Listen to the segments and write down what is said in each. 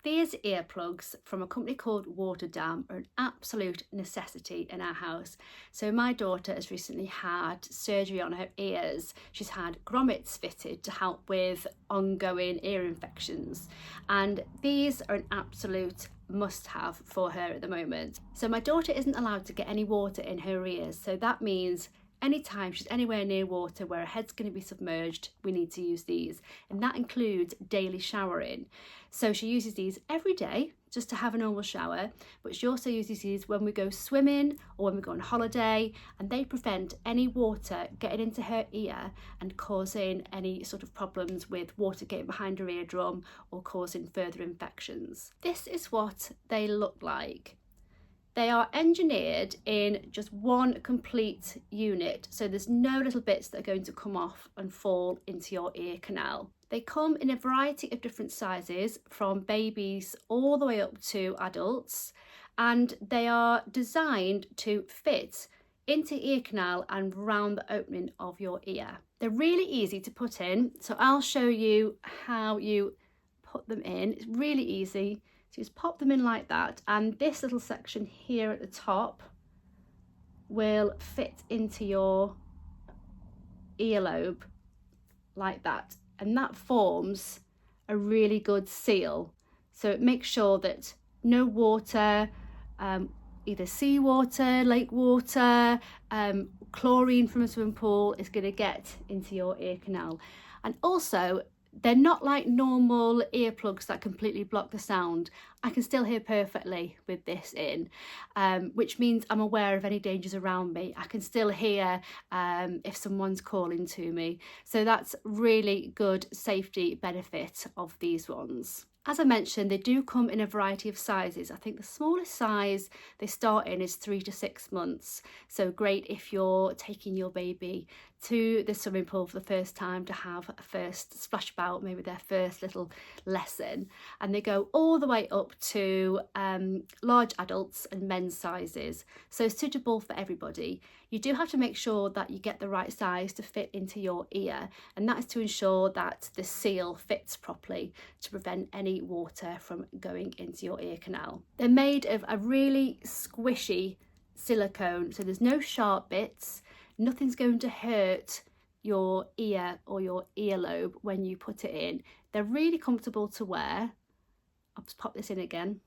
These earplugs from a company called WaterDam are an absolute necessity in our house. So my daughter has recently had surgery on her ears. She's had grommets fitted to help with ongoing ear infections. And these are an absolute must-have for her at the moment. So my daughter isn't allowed to get any water in her ears. So that means anytime she's anywhere near water where her head's going to be submerged, we need to use these. And that includes daily showering. So she uses these every day just to have a normal shower, but she also uses these when we go swimming or when we go on holiday, and they prevent any water getting into her ear and causing any sort of problems with water getting behind her eardrum or causing further infections. This is what they look like. They are engineered in just one complete unit, so there's no little bits that are going to come off and fall into your ear canal. They come in a variety of different sizes, from babies all the way up to adults, and they are designed to fit into ear canal and round the opening of your ear. They're really easy to put in, so I'll show you how you put them in. It's really easy. So just pop them in like that, and this little section here at the top will fit into your earlobe like that, and that forms a really good seal. So it makes sure that no water, either seawater, lake water, chlorine from a swimming pool is going to get into your ear canal. And also, they're not like normal earplugs that completely block the sound. I can still hear perfectly with this in, which means I'm aware of any dangers around me. I can still hear if someone's calling to me. So that's really good safety benefit of these ones. As I mentioned, they do come in a variety of sizes. I think the smallest size they start in is 3 to 6 months. So great if you're taking your baby to the swimming pool for the first time to have a first splash about, maybe their first little lesson. And they go all the way up to large adults and men's sizes. So suitable for everybody. You do have to make sure that you get the right size to fit into your ear, and that is to ensure that the seal fits properly to prevent any water from going into your ear canal. They're made of a really squishy silicone, so there's no sharp bits. Nothing's going to hurt your ear or your earlobe when you put it in. They're really comfortable to wear. I'll just pop this in again.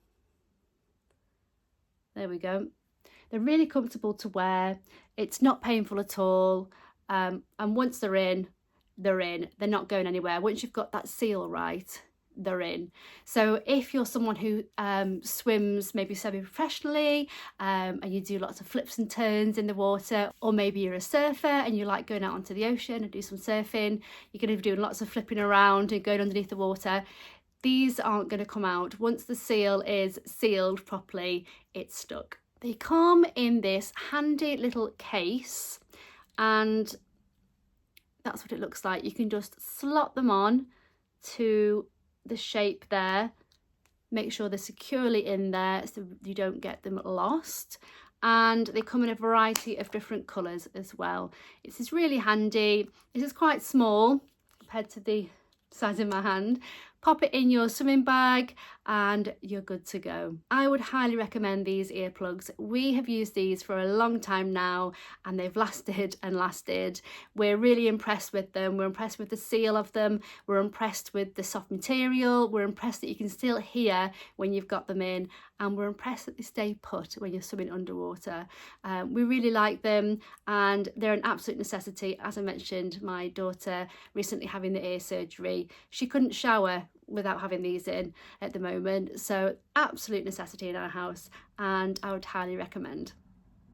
There we go. They're really comfortable to wear. It's not painful at all. And once they're in, they're in. They're not going anywhere. Once you've got that seal right, they're in. So if you're someone who swims maybe semi-professionally and you do lots of flips and turns in the water, or maybe you're a surfer and you like going out onto the ocean and do some surfing, you're going to be doing lots of flipping around and going underneath the water, these aren't going to come out. Once the seal is sealed properly, it's stuck. They come in this handy little case, and that's what it looks like. You can just slot them on to the shape there, make sure they're securely in there so you don't get them lost, and they come in a variety of different colours as well. This is really handy. This is quite small compared to the size of my hand. Pop it in your swimming bag and you're good to go. I would highly recommend these earplugs. We have used these for a long time now and they've lasted and lasted. We're really impressed with them. We're impressed with the seal of them. We're impressed with the soft material. We're impressed that you can still hear when you've got them in, and we're impressed that they stay put when you're swimming underwater. We really like them and they're an absolute necessity. As I mentioned, my daughter recently having the ear surgery, she couldn't shower without having these in at the moment, so absolute necessity in our house, and I would highly recommend.